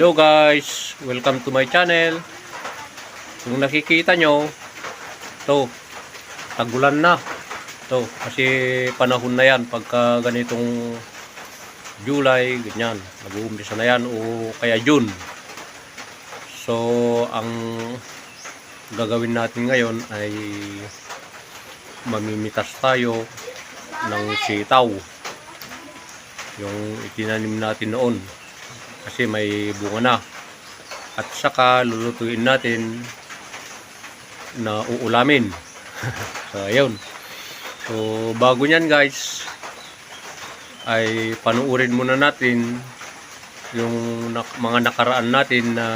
Hello guys, welcome to my channel. Kung nakikita nyo, to tagulan na to kasi panahon na yan pagka ganitong July, ganyan, nag-uumpisa na yan o kaya June. So ang gagawin natin ngayon ay mamimitas tayo ng sitaw, yung itinanim natin noon kasi may bunga na, at saka lulutuin natin na uulamin. So ayun, so bago nyan guys ay panuurin muna natin yung mga nakaraan natin na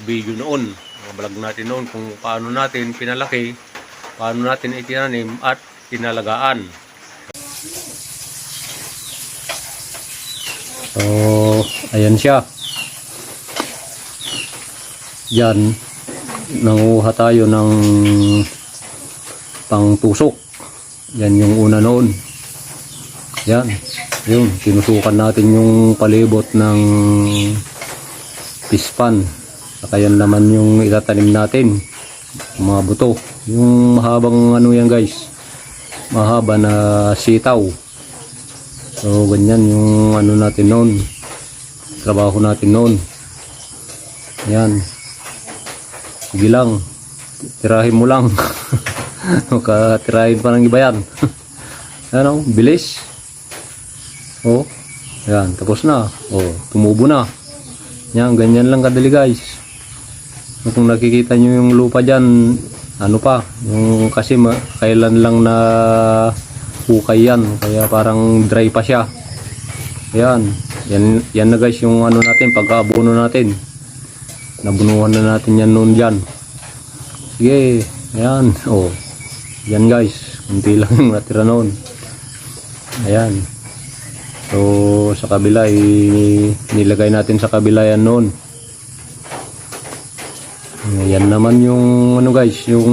video noon, mga vlog natin noon, kung paano natin pinalaki, paano natin itinanim at pinalagaan. So, ayan siya. Yan, nanguha tayo ng pangtusok. Yan yung una noon. Yan, yun, sinusukan natin yung palibot ng pispan. Saka yan naman yung itatanim natin, mga buto. Yung mahabang ano yan guys, mahaba na sitaw. So ganyan yung ano natin noon, trabaho natin noon. Yan, sige lang, tirahin mo lang. Makatirahin pa ng iba yan. Ano, bilis. Oh, yan, tapos na. Oh, tumubo na. Yan, ganyan lang kadali guys. Kung nakikita nyo yung lupa dyan, ano pa, yung kasi kailan lang na hukay yan, kaya parang dry pa siya. Yan na guys yung ano natin, pagkaabono natin. Nabunuhan na natin yan noon dyan. Sige, ayan, oh, yan guys, kunti lang yung natira noon. Ayan. So sa kabila nilagay natin sa kabila yan noon. Yan naman yung ano guys, yung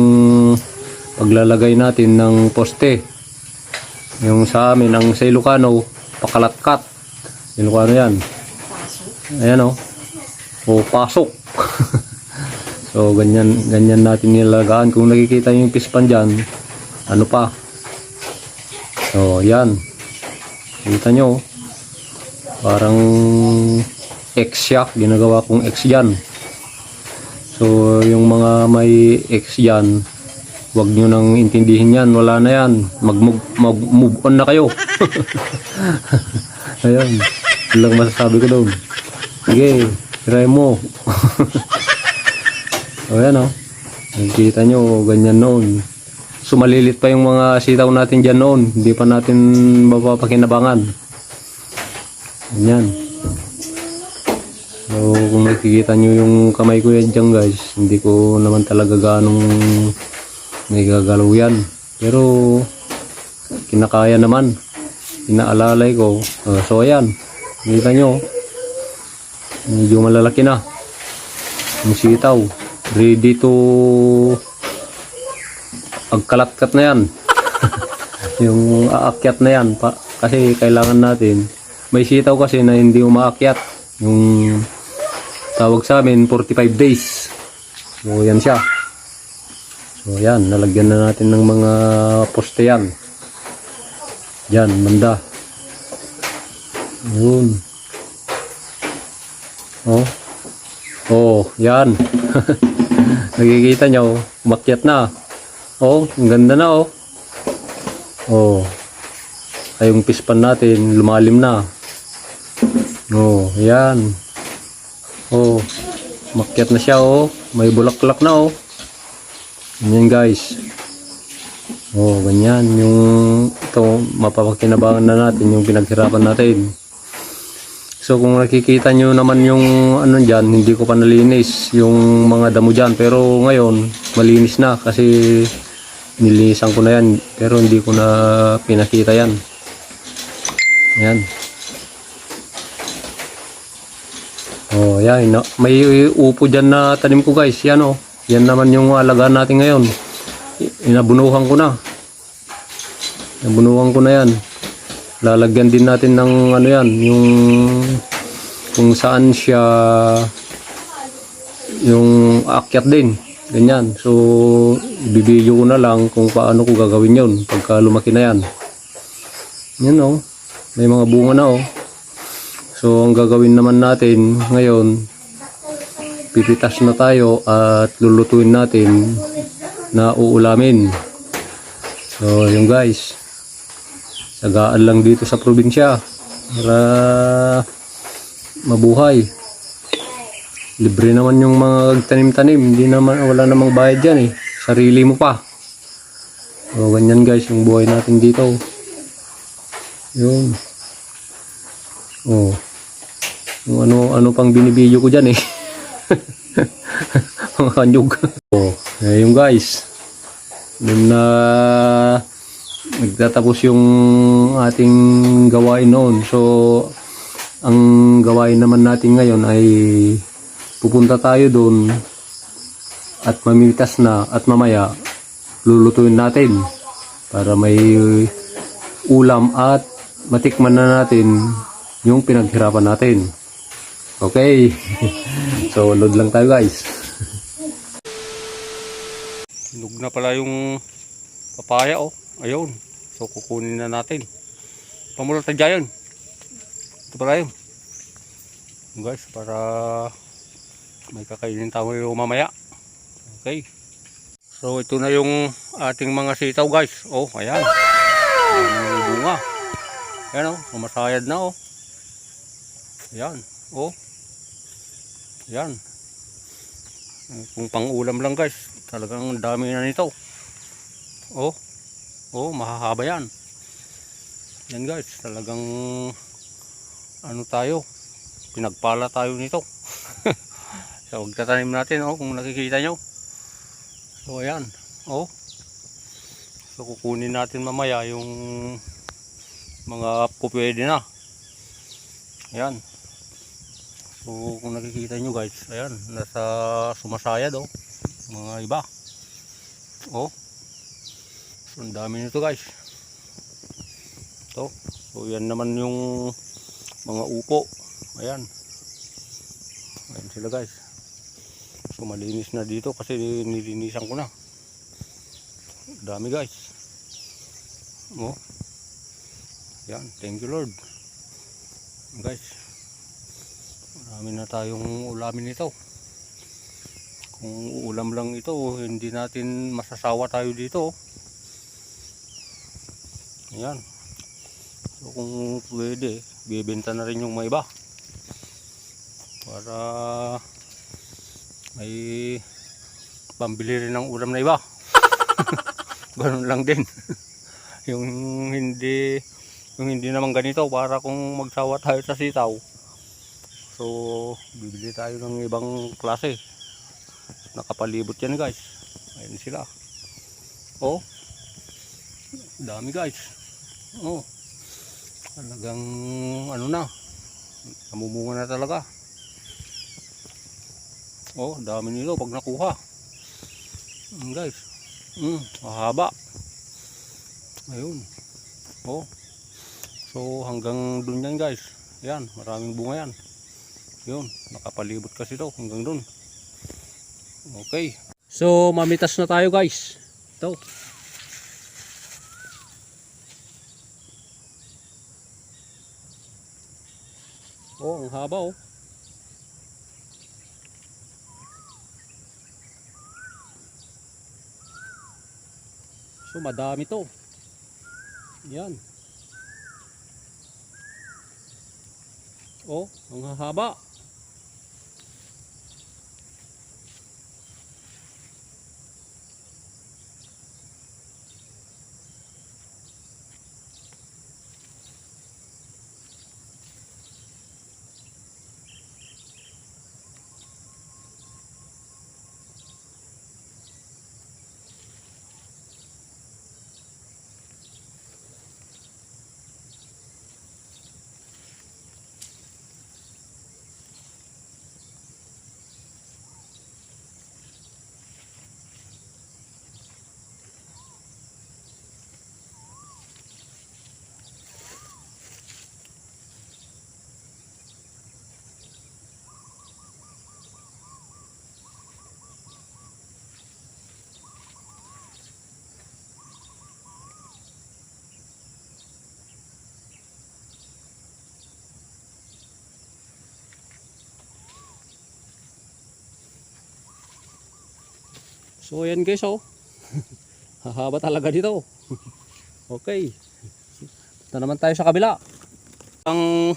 paglalagay natin ng poste. Yung sa amin, ang sa Ilocano, pakalatkat. Ilocano yan. Ayan o. O pasok. So ganyan natin nilalagaan. Kung nakikita yung pispan dyan, ano pa. So yan. Kita nyo, parang X siya, ginagawa kong X dyan. So yung mga may X dyan, wag nyo nang intindihin yan, wala na yan, mag-move on na kayo. Ayan, yun lang masasabi ko doon. Sige, try mo. O yan o, nakikita nyo, ganyan noon. Sumalilit pa yung mga sitaw natin dyan noon, hindi pa natin mapapakinabangan. Ganyan. So kung nakikita nyo yung kamay ko yan dyan guys, hindi ko naman talaga ganong nagagalaw yan, pero kinakaya naman, inaalalay ko. So ayan, nakita nyo, medyo malalaki na yung sitaw, ready to agkalat-kat na yan. Yung aakyat na yan pa, kasi kailangan natin, may sitaw kasi na hindi umaakyat, yung tawag sa amin 45 days. So yan siya. So yan, nalagyan na natin ng mga poste yan. Yan, banda. Yun. Oh. Oh, yan. Nakikita nyo, umakyat na. Oh, ang ganda na oh. Oh. Ay yung pispan natin, lumalim na. Oh, yan. Oh, umakyat na siya oh. May bulaklak na oh. Ganyan guys. Oh, ganyan yung ito, mapapakinabangan na natin yung pinaghirapan natin. So kung nakikita nyo naman yung ano dyan, hindi ko pa nalinis yung mga damo dyan, pero ngayon malinis na kasi nilinisan ko na yan, pero hindi ko na pinakita yan. Yan. Oh, yan, may upo dyan na tanim ko guys. Yan oh. Yan naman yung alagaan natin ngayon. Inabunuhan ko na. Nabunuhan ko na yan. Lalagyan din natin ng ano yan, yung kung saan siya yung aakyat din. Ganyan. So, ibibideo ko na lang kung paano ko gagawin yun pagka lumaki na yan. Yan o. May mga bunga na o. So, ang gagawin naman natin ngayon, pipitas na tayo at lulutuin natin na uulamin. So, yung guys. Sagaan lang dito sa probinsya para mabuhay. Libre naman yung mga tanim-tanim, hindi naman, wala namang bayad yan eh, sarili mo pa. So ganyan guys yung buhay natin dito. Yun. Oh, yung ano pang binibideo ko dyan eh. Mga kanyog. Oh, yung guys, nung na nagtatapos yung ating gawain noon. So ang gawain naman natin ngayon ay pupunta tayo doon at mamimitas na at mamaya lulutuin natin para may ulam at matikman na natin yung pinaghirapan natin. Okay. So load lang tayo guys. Hinog na pala yung papaya oh. Ayun. So kukunin na natin. Pamulot na dyan. Ito pala yun. Guys, para may kakainin tayo mamaya. Okay. So ito na yung ating mga sitaw guys. Oh, ayan. May bunga. Ayan oh, sumasayad na oh. Ayan. Oh. Ayan. Kung pang-ulam lang guys, talagang dami na nito. Oh. Oh, mahahaba yan. Yan guys, talagang ano tayo, pinagpala tayo nito. So magtatanim natin oh, kung nakikita nyo. So ayan oh. So kukunin natin mamaya yung mga pupwede na. Ayan. So kung nakikita nyo guys, ayan, nasa sumasayad oh, mga iba. Oh. So ang dami nito guys. So yan naman yung mga upo. Ayan. Ayan sila guys. So malinis na dito kasi nilinisan ko na. Dami guys. Oh. Yan, thank you Lord. Guys. Marami na tayong ulamin ito. Kung ulam lang ito, hindi natin masasawa tayo dito. Ayan. So kung pwede, bibenta na rin yung mga iba. Para may pambili rin ng ulam na iba. Ganun lang din. yung hindi naman ganito, para kung magsawa tayo sa sitaw. So bibili tayo ng ibang klase. Nakapalibot yan guys. Ayun sila. Oh. Dami guys. Oh. Talagang ano na. Namumunga na talaga. Oh, dami nito pag nakuha. Guys. Mahaba. Ayun. Oh. So hanggang dun yan guys. Yan, maraming bunga yan. Yun, nakapalibot kasi to hanggang dun. Okay. So mamitas na tayo guys. Ito. Oh, ang haba oh. So madami to. Yan. Oh, ang haba. So ayan guys, oh. Hahaba talaga dito. Okay. Punta naman tayo sa kabila. Ang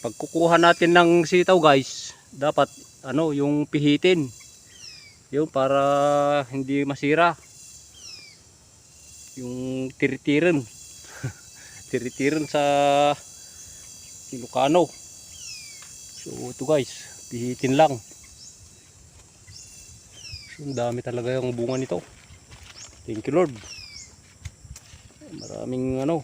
pagkukuha natin ng sitaw guys, dapat ano, yung pihitin. Yung para hindi masira. Yung tiritiran. Tiritiran sa Ilocano. So ito guys, pihitin lang. So ang dami talaga yung bunga nito. Thank you Lord. Maraming ano.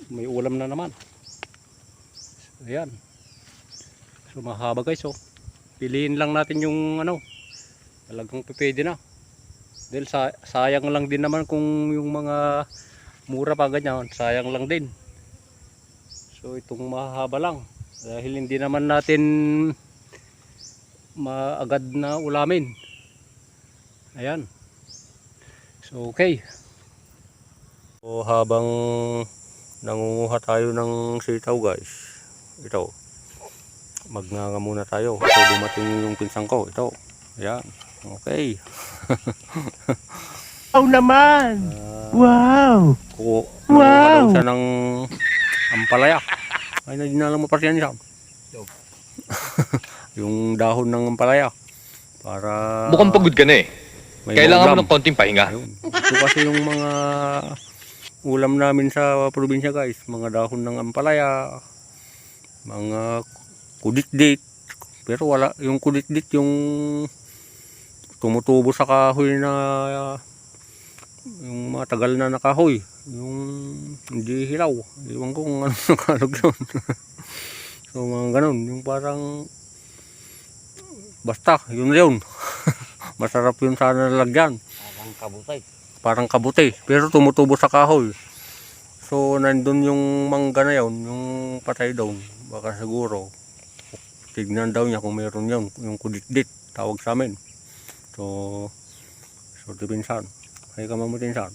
May ulam na naman. Ayan. So mahaba guys, oh. Piliin lang natin yung ano, talagang pwede na. Dahil sayang lang din naman kung yung mga mura pa ganyan, sayang lang din. So itong mahaba lang. Dahil hindi naman natin maagad na ulamin. Ayan. So okay. So habang nangunguha tayo ng sitaw guys, ito, magnanga muna tayo. Ito dumating yung pinsang ko, ito. Ayan. Okay. Wow naman! Wow! Nanguha daw siya ng ampalaya. Ay, nadinalang mo pa siya niya. Yung dahon ng ampalaya. Para mukhang pagod ka na eh. Kailangan mo maulam. ng konting pahinga. Ayun. Ito kasi yung mga ulam namin sa probinsya guys. Mga dahon ng ampalaya. Mga kuditdit. Pero wala. Yung kuditdit yung tumutubo sa kahoy na yung matagal na nakahoy. Yung hindi hilaw. Iwan ko kung ano nakalog yun. So mga ganun. Yung parang basta yun yun. Masarap yun sana lalagyan. Parang kabutay. Parang kabuti. Pero tumutubo sa kahoy. So nandun yung mangga na yun. Yung patay daw. Baka siguro tignan daw niya kung mayroon yun. Yung kuditdit. Tawag sa amin. So pinsan. Kaya ka mamutinsan.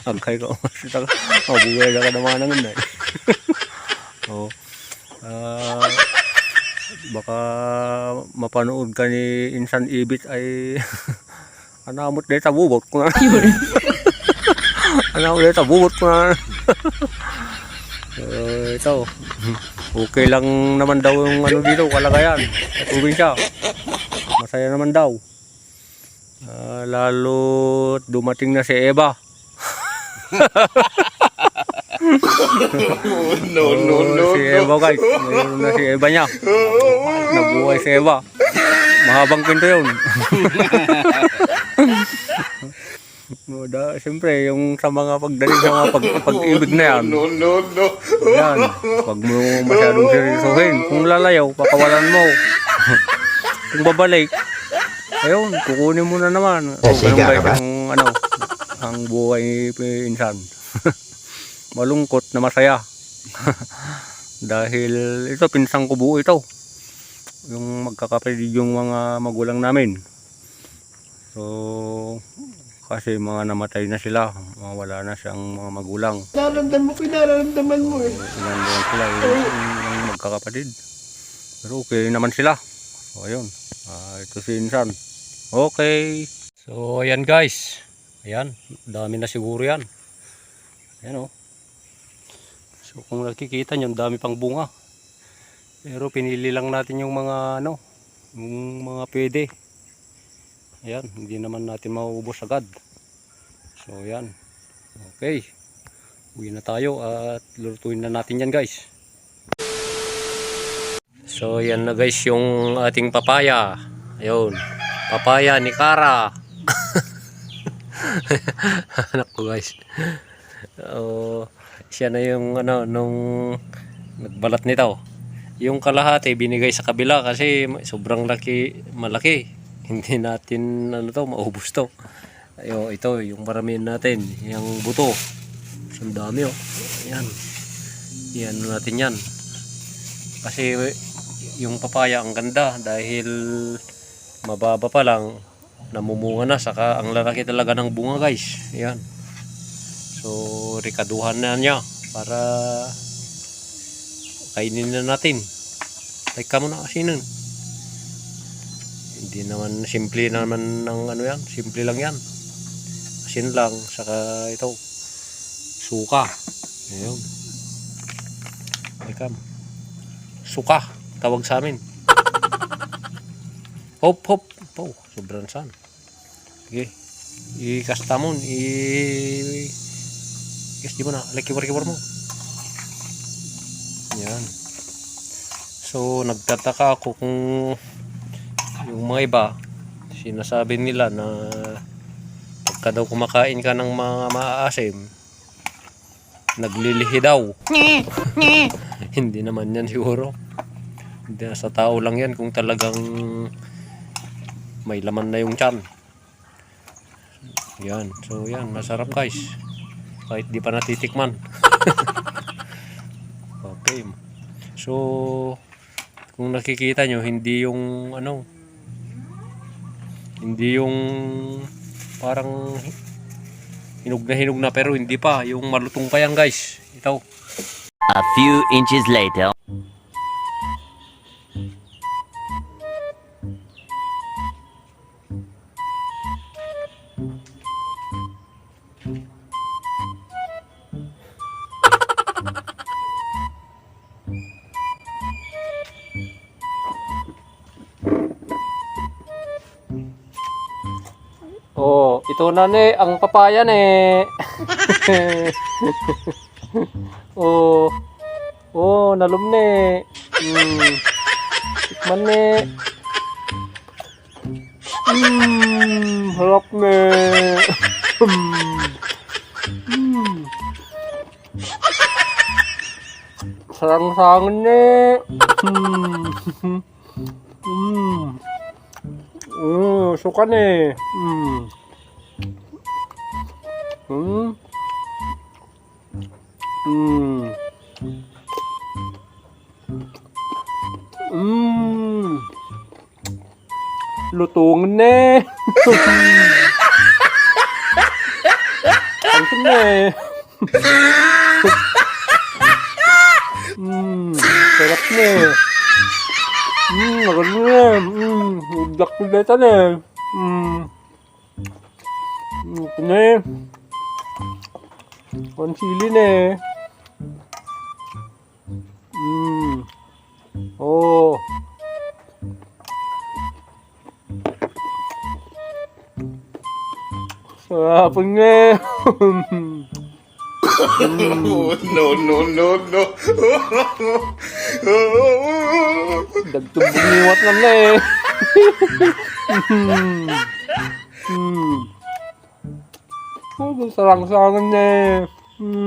Agkay ka umasita ka. Buhay na ka naman naman eh. So, baka mapanood ka ni Insan Ibit ay anamot na itabubot ko na. Anamot na itabubot ko na. Ito. Okay lang naman daw yung ano dito, kalagayan. Sa probinsya. Masaya naman daw. Lalo dumating na si Eva. No. Si Eva guys. Mayroon na si Eva niya. Nabuhay si Eva. Mahabang kwento yun. Siyempre, yung sa mga pagdating sa mga pag-ibig na yan. No. Yan. Pag mo masyadong seryosohin. Kung lalayaw, pakawalan mo. Kung babalik, ayun, kukunin mo na naman. Ganun guys yung ano, ang buhay ni Insan. Malungkot na masaya. Dahil ito, pinsang ko buo ito. Yung magkakapatid yung mga magulang namin. So, kasi mga namatay na sila. Wala na siyang mga magulang. Nararamdaman mo eh. Ilan buwan sila yung magkakapatid. Pero okay naman sila. So, ayun. Ito si Insan. Okay. So, ayan guys. Ayan. Dami na siguro yan. Ayan o. So, kung nakikita nyo, dami pang bunga. Pero pinili lang natin yung mga ano, yung mga pwede. Ayan. Hindi naman natin mauubos agad. So, ayan. Okay. Uwi na tayo at lutuin na natin yan guys. So, yan na guys yung ating papaya. Ayun. Papaya ni Kara. Anak ko guys. Siya na yung ano nung nagbalat nito. Yung kalahati binigay sa kabila kasi sobrang malaki. Hindi natin ano to maubos to. Ayo, ito yung maramihan natin, yung buto. Ang dami oh. Ayan. Yan natin yan. Kasi yung papaya ang ganda dahil mababa pa lang namumunga na, saka ang lalaki talaga ng bunga guys. Ayan. So rikaduhan na niya para kainin na natin. Teka muna kasi nun. Hindi naman, simple naman ng ano yan. Simple lang yan. Asin lang, saka ito. Suka. Ayun. Teka. Suka. Tawag sa amin. Hop, hop. Oh, sobrang san. Okay. I-kasta mo. I-kasti mo na. Kibar-kibar mo. Yan. So, nagtataka ako kung yung mga iba, sinasabi nila na pagka daw kumakain ka ng mga maaasim, naglilihi daw. Hindi naman yan siguro. Hindi, sa tao lang yan kung talagang may laman na yung tiyan. Yan. So, yan. Masarap guys. Kahit di pa natitikman. Okay. So, kung nakikita nyo, hindi yung ano, hindi yung parang hinog na pero hindi pa. Yung malutong pa yan guys. Ito. A few inches later. Oh, ito na ne, ang papaya ne. Oh. Oh, nalum ne. Tikman ne. Harap ne. Sarang-sarang ne. Suka ne. Lutong ne. Ang ne. Sarap ne. Maganda ne. Black kuleta ne. Ito ne. Sili ne. Oh. Sarap ne. No. Dagtumbong na ne. Oh, sarang-sarang ne. No.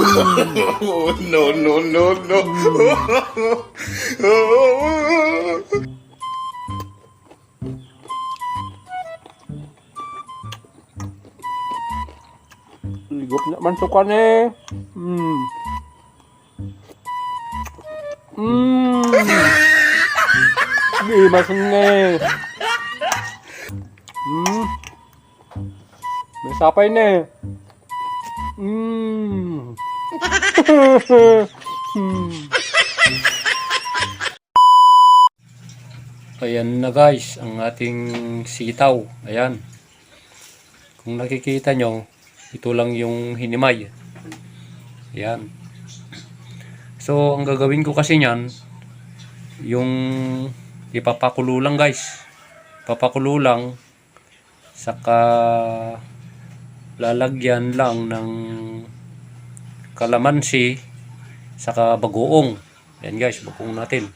Ligop naman suka ne. Limas ne. May sapay ne. Ayan na guys, ang ating sitaw. Ayan. Kung nakikita nyo, ito lang yung hinimay. Ayan. So, ang gagawin ko kasi nyan, yung ipapakulo lang guys. Papakulo lang, saka lalagyan lang ng kalamansi, saka bagoong. Yan guys, bagoong natin.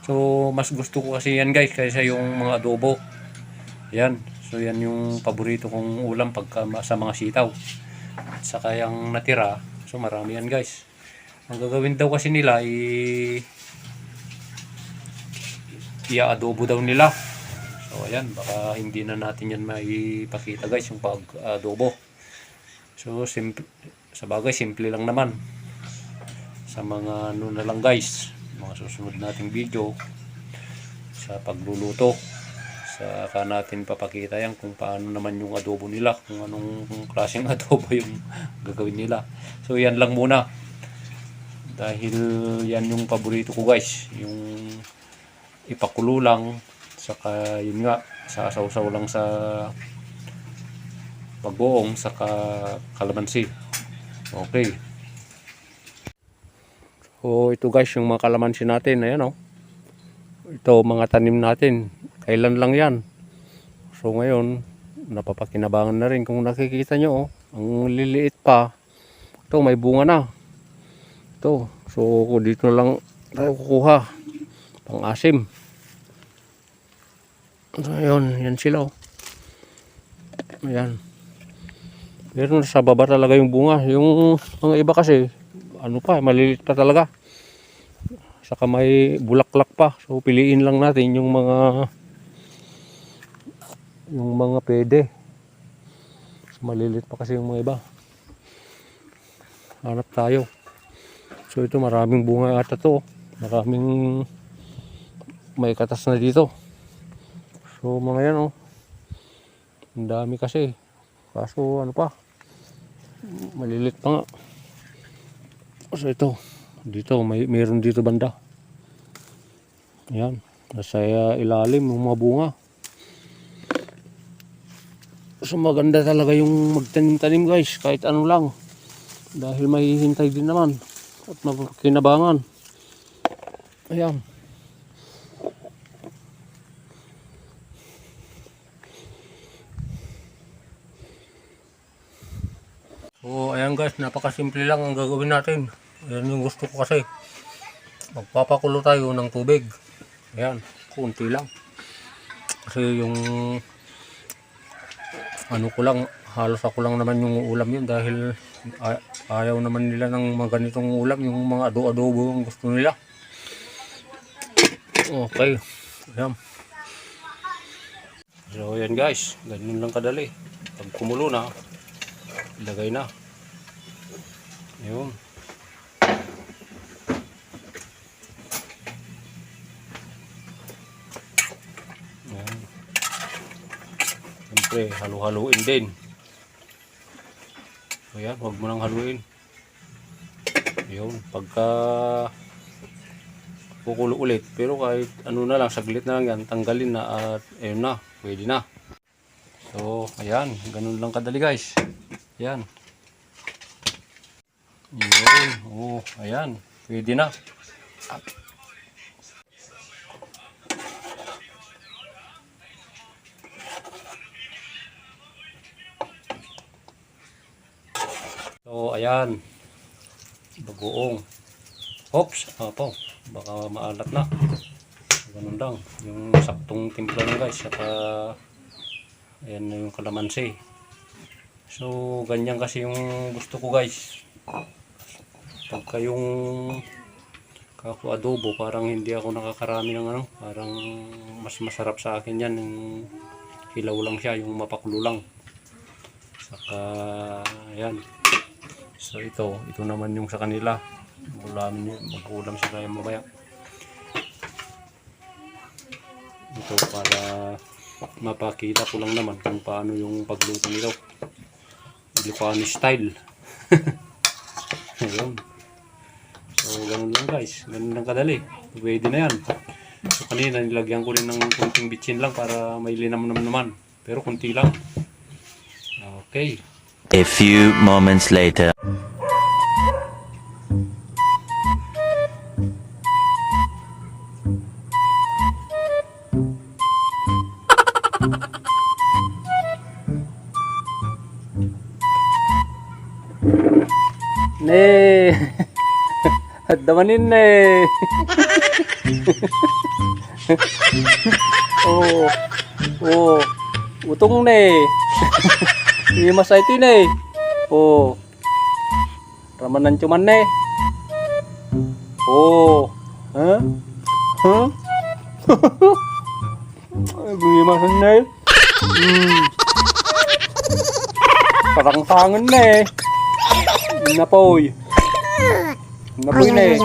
So, mas gusto ko kasi yan guys, kaysa yung mga adobo. Yan. So, yan yung paborito kong ulam pagka sa mga sitaw. At saka yung natira, so marami yan guys. Ang gagawin daw kasi nila, i-adobo daw nila. So, ayan, baka hindi na natin yan maipakita guys, yung pag-adobo. So, sa bagay, simple lang naman. Sa mga ano na lang guys, mga susunod nating video sa pagluluto, saka natin papakita yan kung paano naman yung adobo nila, kung anong klaseng adobo yung gagawin nila. So yan lang muna. Dahil yan yung paborito ko guys. Yung ipakulo lang. Saka yun nga, sasawsaw lang sa pagboong saka kalamansi. Okay. So ito guys yung mga kalamansi natin. Ayan o. Ito mga tanim natin. Kailan lang yan. So ngayon, napapakinabangan na rin kung nakikita nyo. Ang liliit pa. Ito may bunga na. Ito. So dito na lang tayo kukuha. Pang-asim. So ayun, yan sila o. Ayan. Pero sa baba talaga yung bunga. Yung mga iba kasi, ano pa, maliliit pa talaga. Saka may bulaklak pa. So piliin lang natin yung mga pwede. So, maliliit pa kasi yung mga iba. Hanap tayo. So ito maraming bunga ata to. Maraming may katas na dito. So mga yan oh. Ang dami kasi. Kaso ano pa. Maliliit pa nga. So ito. Dito mayroon dito banda. Ayan. Nasa ilalim yung mga bunga. So maganda talaga yung magtanim-tanim guys. Kahit ano lang. Dahil mahihintay din naman. At magkinabangan. Ayan. So ayan guys, napakasimple lang ang gagawin natin. Ayan yung gusto ko kasi. Magpapakulo tayo ng tubig. Ayan, kunti lang. Kasi yung ano ko lang, halos ako lang naman yung ulam yun dahil ayaw naman nila ng mga ganitong ulam, yung mga adobo ang gusto nila. Okay, ayan. So ayan guys, ganyan lang kadali. Pag kumulo na, ilagay na. Ayun. Ayan. Siyempre, halu-haluin din. Ayan, huwag mo nang haluin. Ayun, pagka kukulo ulit. Pero kahit ano na lang, saglit na lang yan, tanggalin na at ayun na, pwede na. So, ayan, ganun lang kadali guys. Ayan. Ayan, oh, ayan, pwede na. So, ayan. Bagoong. Oops, po. Baka maalat na. Ganun lang. Yung saktong timpla na guys. Saka, ayan na yung kalamansi. So, ganyan kasi yung gusto ko guys. Pagka yung kako adobo, parang hindi ako nakakarami ng ano. Parang mas masarap sa akin yan. Yung hilaw lang siya, yung mapakulo lang. Saka, ayan. So ito naman yung sa kanila. Mag-ulam sila yung mamaya. Ito para mapakita ko lang naman kung paano yung pagluto nito. Ilocano style. Ayun. So ganun lang guys. Ganun lang kadali. Pwede na yan. So kanina nilagyan ko rin ng kunting bitsin lang para may linam naman. Pero kunti lang. Okay. A few moments later. Ne. At damanin ne. Oh. Oh. Utong ne. Hindi masay ito ne. Oh. Ramanan cuman ne. Oh. Huh? Huh? Gumimasan ne. Parang tangan ne. Napoy. Napoy na eh.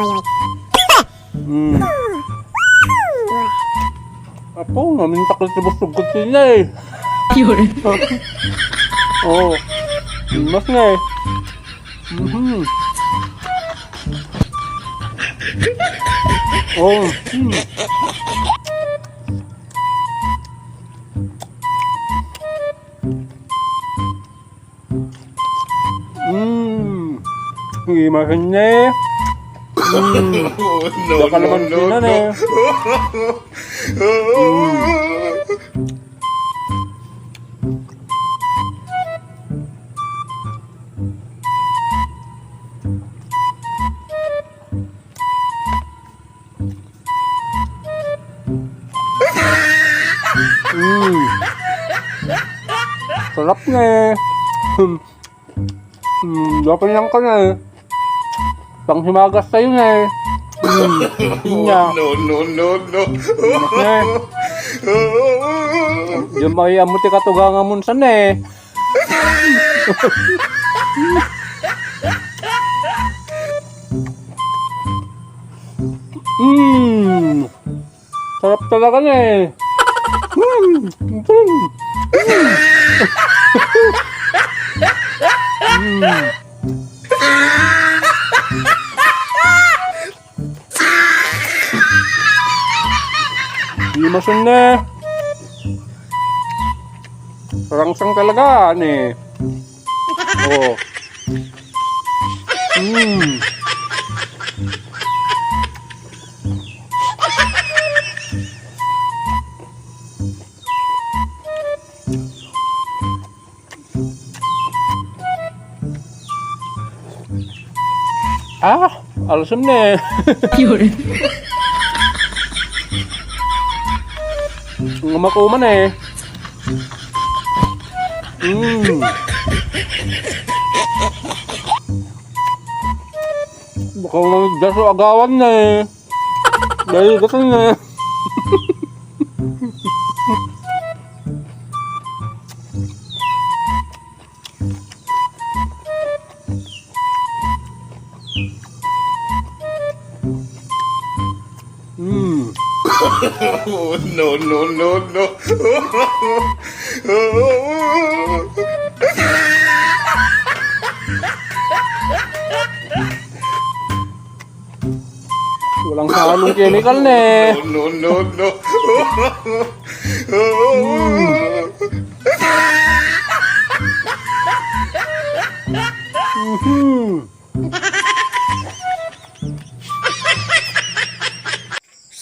Apo, namintak na si Bustog sila eh. Oo. Mas na eh. Oh. Hindi makanya. Baka naman sinan eh. Sarap na eh. Dapat lang ka na eh. Panghimagas tayo na eh. No. Yung may amuti katugangan mo sana eh. Sarap talaga na eh. Di masun na. Rangsang talaga nih. Oh. Alasam na. Ngamakuman eh. Baka magdaso agawan na eh. Dahil kasi na. No. Walang halong chemical na eh. No.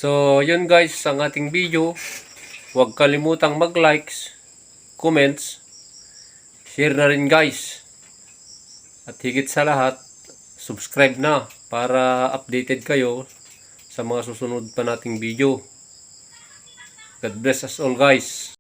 So, yun guys, ang ating video. Huwag kalimutang mag-likes, comments, share na rin guys. At higit sa lahat, subscribe na para updated kayo sa mga susunod pa nating video. God bless us all guys.